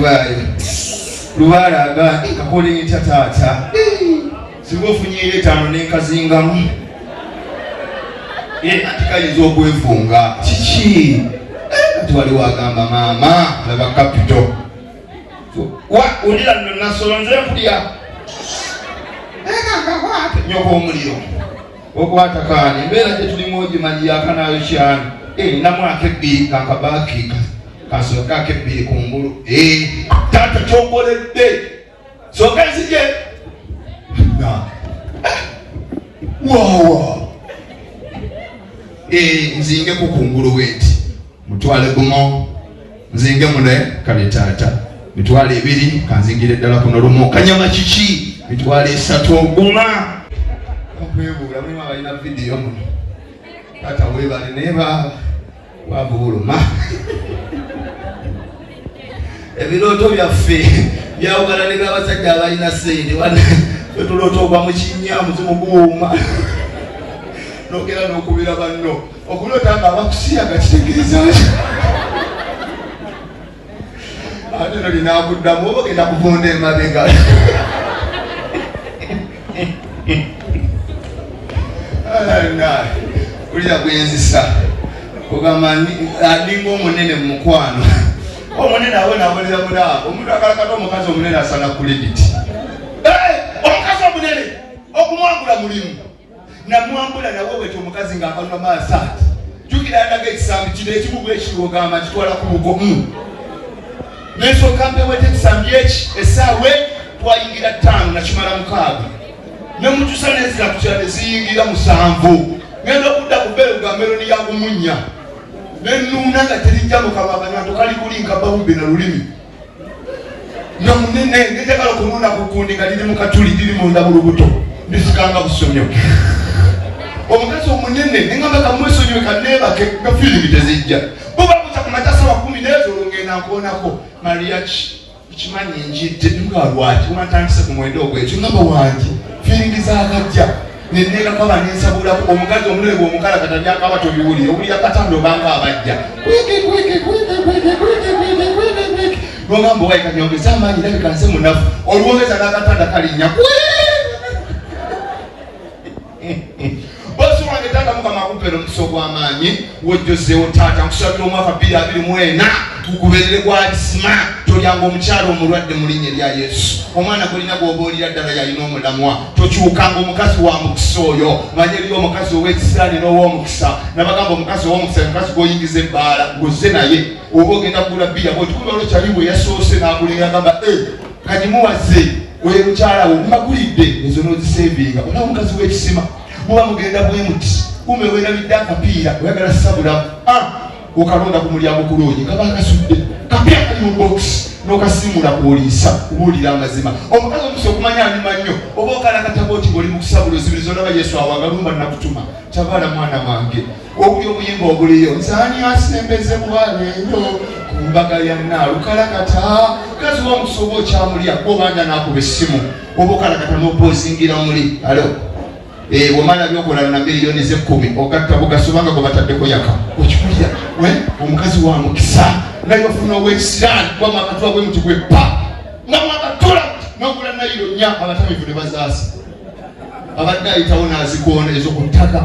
Vai. Lubalaga kakola ntya taata. Singa ofunyeyo 5 n'enkazingamu. Atikayinza okwefunga. Kiki? Kati waliwo agamba maama laba kapito. Ulira nno nasolo nze kulya. Nyoko omuliro. Okwata kaani embeera gye tulimu ogimanyi yakanaayo kyano. Namwaka 2 kankabakiika. Kasoka ke 2 kungulu. Taata kyongoledde. Soka nzije. Wawa. Nzinge ku kungulu weti. Mutwale gumo. Nzinge mune kale taata. Mitwale 2 kanzingire ddala kuno lumo. Kanyama kiki? Mitwale 3 oguma. Okwebula mwe balina video muno. Taata webale neba wabuluma. Ebiroto byaffe byawugala ne by'abasajja abalina ssente wetulota ogwa mu kinnya muzimu guwuuma nogera n'okubira banno okulota nga abakusiyaga kitegeeza ate no linaakuddamu oba ogenda kuvunda emabega. Ulira gwenzisa ogamba alinga omunene mu mukwano. Omunene awe nabonera mulaba omuntu akalakata omukazi omunene asana credit. Omukazi omunene okumwambula mulimu namwambula nawe wete omukazi ng'akaluma maasaati jukira yandaga ekisambi kino ekibugu ekiwogamba kitwala ku bugomu nesooka mbewete ekisambi eki essaawa twayingira 5 nakimala 6 nemutusa nezira kutya neziyingira 7 ngenda okudda ku bbere ugameroni yagumunya nenuna nga terijja mukabaganya tokali kulinka bawube na lulimi namunene ngenjagala okununa kukundi nga liri mukatuli liri munda bulubuto ndisikanga busomyo omukazi omunene nengamba kamwesonyiwe kanebake nga filimi tezijja buba buta kumatasa wa 10 nezolongenda nkoonako Mariachi ikimanyi njidde ngalwaki unatandise ku mwendo ogwekyo ngamba wangi filimi zagajja nenega kwaba nensabulako omukazi omunene gw'omukala katabyako abatobiwulire owulira katando banga abajja nogamba owayi kanyongeza amaanyi ndabika nse munafu olwongeza n'akatanda kalinnya bosi wange taata mukama akumpera omukisa ogw'amaanyi wojjozeewo taata nkusabira omwaka 2024 gukubeerere gwadisima tolyanga omukyalo omulwadde mu linnya erya Yesu. Omwana golina gw'obaolira ddala yalina omulamwa tokyukanga omukazi wa mukisa oyo manye eriyo omukazi ow'ekisa n'ow'omukisa nabagamba omukazi ow'omukisa omukazi gw'oyingiza ebbaala ng'ozze naye oba ogenda kugula bbiya bw'otukuba olwokyali bwe yasoose n'agulira agamba kanyimuwaze oyo mukyalawo mbagulidde ezo n'ozisevinga olaba omukazi w'ekisima muba mugenda bwe muti kume weerabidde akapiira oyagala sabulamu okalonda ku mulyango kulooyi kaba akasudde kapiira kali mu bokisi n'okasimula kwoliisa kubuulira amazima omukazi omusa okumanya alima nnyo oba okalakataba oti ng'oli mu kusabula ozibiriza olaba Yesu awagalumba nakutuma tabaala mwana wange obuli obuyimba obuliyo nsaani asembeze bwaleero ku mbaga ya naalukalakata mukazi w'omukisa oba okyamulya gw'obanja n'akuba essimu oba okalakata n'opoozingira muli alo wamala byokola na miliyoni ze10 ogatta bugasobanga gwe bataddeko yaka okikulira omukazi wa mukisa naye ofuna ow'ekisiraani kwama akatwa bwe muti gwe pa nga mwakatula n'ogula nayiro 4 abatamivu ne bazaasa abadde ayitawo n'azikoona ez'okuttaka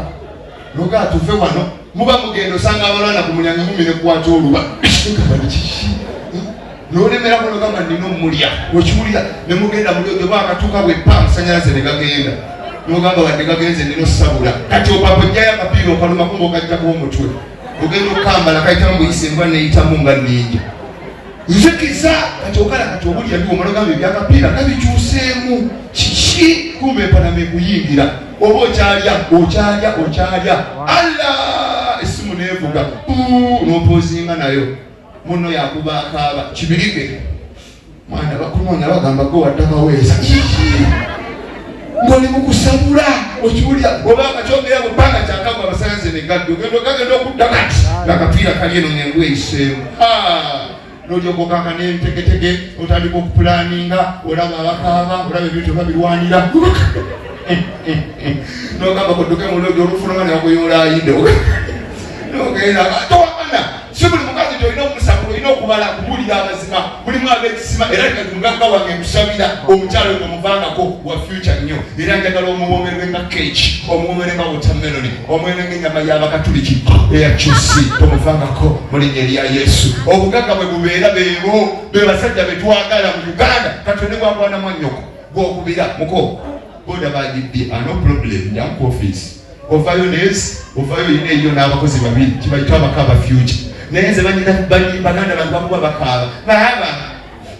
nogaa tuve wano muba mugenda osanga abalwana ku mulyango mumi nekwata oluba kiki n'olemerako nogamba nina omulya okiwulira ne mugenda mulyo gye bwakatuuka bwe pa amasanyalaze ne gagenda nogamba wadde gagenze nino sabula kati opapojjayo akapiira okalumako ng'okajjako omutwe ogenda okukambala kayitamu buyise enva neyitamu nga ninja nzikiza kati okala kati obulya biwomala ogamba ebyakapiira kabikyuseemu kiki kumba empanama ekuyingira oba okyalya alla essimu neevuga n'opoozinga nayo muno yakuba akaaba kibirige mwana bakunoonya bagamba gwe waddakaweesa ng'oli mu kusabula okiwulira oba akakyongera mu bbanga kyakagwa abasayansi negadde ogenda okudda kati ng'akapiira kali eno ng'engu eyiseemu n'olyokokanka n'entegetege otandika okupulaninga olaba abakaaba olaba ebintu babirwanira n'ogamba koddoke muloogi olufuluma ne bakuyoolaayinde n'ogenda towakana si buli okubala kubulira amazima mulimu ab'ekisima era kati mugagga wange musabira omukyalo nga muvangako wa future nnyo era njagala omuwoomerwe nga keeki omuwoomere nga watermeloni omuwoomerwe ng'ennyama y'abakatuliki eyakyusi tomuvangako mu linnya erya Yesu. Obugagga bwe bubeera beebo be basajja be twagala mu Uganda Katonda bw'akwanamu nnyoko gw'okubira muko boda bagibbye no problem jam ku office ovayo nesi ovayo ine iyo n'abakozi babiri kibayitwa abakaba future nenze baganda bantu bakuba bakaba baba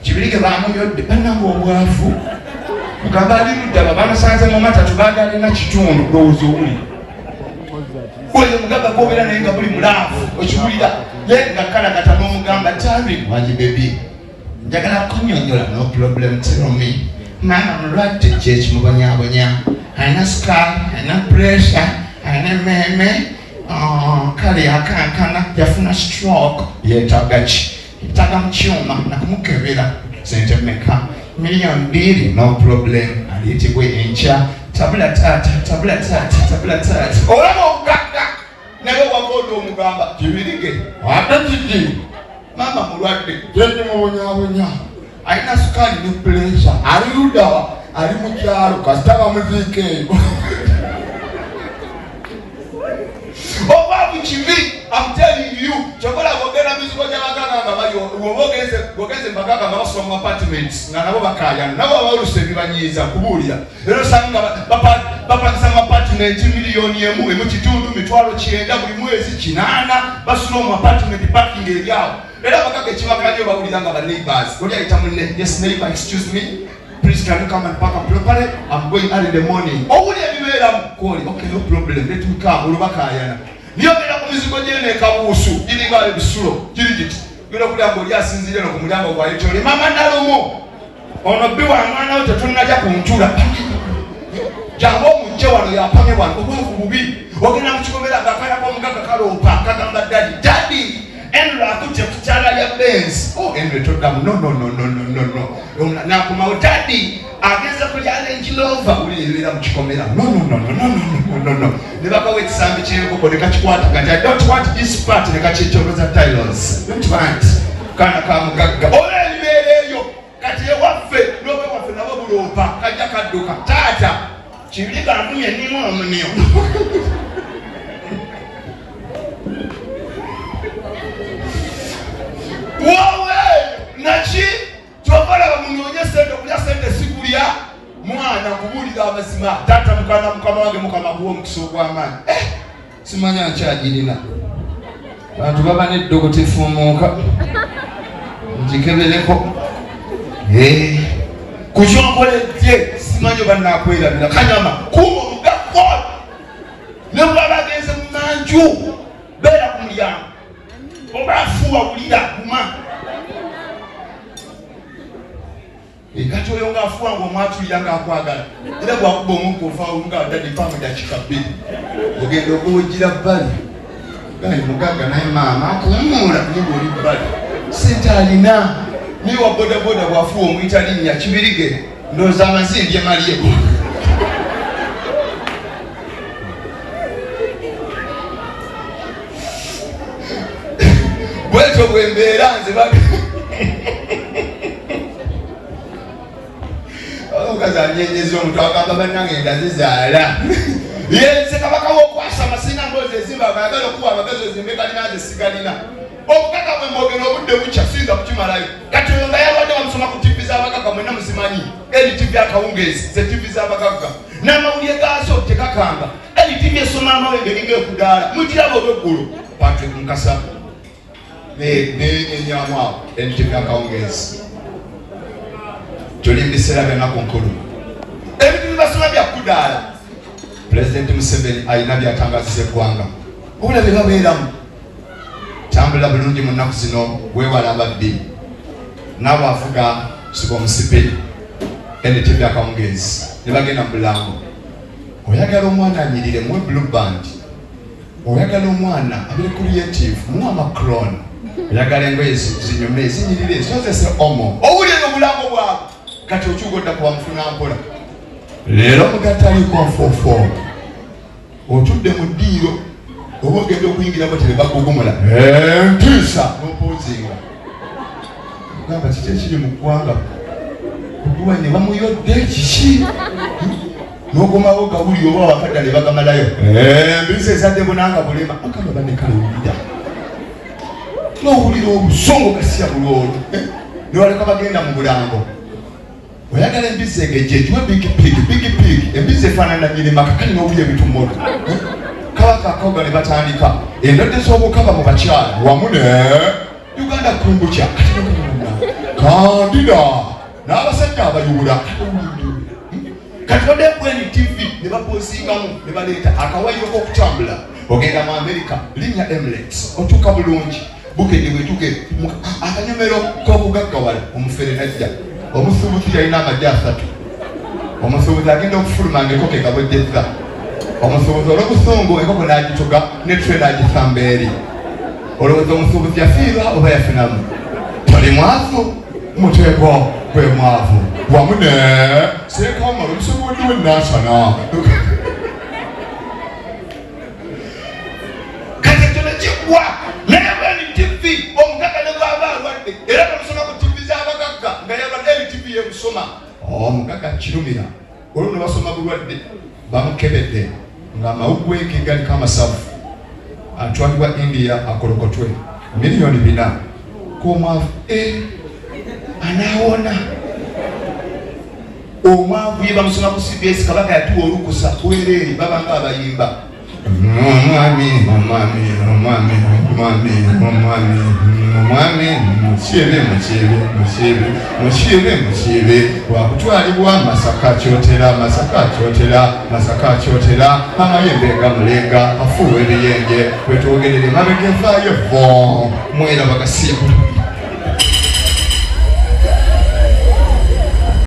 kibirike bamuyodde banange obwavu mugamba ali muddaba banasanze mu matatu bagalina kitundu lowooza owuli oyo mugamba gw'obeera naye nga buli mulaavu okiwulira ye nga kalagata n'omugamba tabi wangi bebi njagala kunyonyola no problem tell me mama mulwadde kyekimubonyabonya alina sukaali alina pressure alina meme kale akankana yafuna stroke yeetaaga ki yeetaaga mu kyuma nakumukebera sente mmeka miliyoni 2 no problem aliyitibwe enkya tabula taata olaba obugagga naye wakoda omugamba kibirige atatiki mama mulwadde kyekimubonyabonya alina sukaali ne pressure ali ludawa ali mu kyalo kasita bamuziika eyo obabu kibi I'm telling you kyokola bogera mizigo gy'abaganga bogeze mbaganga nga basoma mu apartments nga nabo bakayana nabo abaluse bibanyiiza kubuulira era osanga bapangisa mu apartment miliyoni emu kitundu mitwalo 9 buli mwezi 8 basula mu apartment parking eryawo era abagagga ekibakalayo bawulira nga ba neighbors oli ayita munne yes neighbor excuse me please can you come and park up properly I'm going early in the morning owuli ebibeeramu koli okay no problem let me come olubakayana niyogera ku mizigo gyene kabuusu giringa ebisulo giri giti gera kulyango oli asinzire no ku mulyango gwa yitoli mama nalumo ono biwa mwana we tetunajja kuntula jangu omujje wano yapamye wano obwavu bubi ogenda mu kikomera nga kayako omugagga kaloopa kagamba dadi enlo akutte ku kyala lya Benz enlo toddamu no nakumawo dadi agenza kulya Range Rover ulibeera mu kikomera no ne bakawa ekisambi ky'enkoko ne kakikwata kati I don't want this part ne kakyekyogoza tailors don't want kana ka mugagga ola ebibeera eyo kati ewaffe n'obe waffe nabo buloopa kajja kadduka taata kibiri kanfunye nnimu omunio wowe naki twakola bamunoonye sente okulya sente sikulya mwana kubuulira amazima taata mukama wange mukama guwa omukisa ogw'amaanyi simanya nkyagirina bantu baba n'eddogo tefuumuuka ngikebereko ku kyonkoledde simanyi oba nakwerabira kanyama kuuma olugaggo ne bwaba agenze mu manju beera ku mulyango oba afuuwa wulira guma kati oyo ng'afuuwa ng'omwatulira ng'akwagala era bwakuba omukka ovaawo ng'adadde mpanga dakika 2 ogenda okuwujira bbali gali mugagga naye maama akuwumuula niba oli bbali sente alina niye wa bodaboda bwafuuwa omuyita linnya kibirige ndowooza amazimbi emalyeko bwetyo bwembeera nze omukazi anyenyeza omuntu agamba bannange enda zizaala yenze kabaka w'okwasa amasina mboozi ezimba agayagala okuwa amagezi ezimbe kalina nze sigalina obugagga bwe mwogera obudde bukya sinza kukimalayo kati oyo nga yabadde bamusoma ku tivi z'abagagga mwenna musimanyi NTV akawungeezi ze tivi z'abagagga n'amawulire gaazo tekakanga NTV esoma amawenge ninga ekudaala mukiraba olweggulo Patrick Mukasa nenyenyamu awo NTV akawungeezi tuli mu biseera by'ennaku nkulu ebintu bibasoma byakudaala Pulezidenti Museveni alina byatangaziza eggwanga obula bye babeeramu tambula bulungi mu nnaku zino weewala ababbi naabo avuga siba omusipe NTV akawungeezi ne bagenda mu bulango oyagala omwana anyirire muwe blue band oyagala omwana abire creative muwe Macron oyagala engoye zinyume zinyirire zozese omo owulire obulango bwabwe kati okyugodda kuba mufuna mpola leero mugataliko nfofo otudde mu ddiiro oba ogenda okuyingiramo tele bagugumula ntiisa n'opozinga kugamba kiki ekiri mu ggwanga kuduwa ne bamuyodde kiki n'okomawo gawuli oba wakadda ne bagamalayo embizzi ezadde bunanga bulema akamba banekalewulira n'owulira obusongo kasya bulolo niwaleka bagenda mu bulango oyagala embizzi egejje kiwe bigipigi embizzi efaanana nyirima kakali n'owulya ebitumoto kabaka akoga ne batandika endwadde z'obukaba mu bakyala wamu ne uganda kungukya kandida n'abasajja abayubula kati badebweni tv ne bapozingamu ne baleeta akawayiro k'okutambula ogenda mu amerika linnya emirates otuuka bulungi bukedde bwetuge akanyomero k'okugaggawala omufere najja omusuubuzi yalina amagye 3 omusuubuzi agenda okufulumanga enkoko egabweddeza omusuubuzi olw'obusungu enkoko n'agituga ne twe n'agisamba eri olowooza omusuubuzi yafiirwa oba yafunamu toli mwavu muteeko gwe mwavu wamu ne seekamala omusobondi w'ennansana kati ekyo nekigwa naye bweni tv omugagga ne bw'aba alwadde era bamusoma ku tv z'abagagga nga yalwadde tv yemusoma omugagga kirumira olwo ne basoma bulwadde bamukebedde ng'amawuggwe ge galiko amasavu atwalibwa india akolokotwe miliyoni 4 k'omwavu anaawona omwavu ye bamusoma ku CBS kabaka yatuwa olukusa bwereeri babanga abayimba omwami musiebe wakutwalibwa masaka kyotera amayembe gamulenga afuuwa ebiyenje wetwogerere mabegevaayo vo mwera bagasiya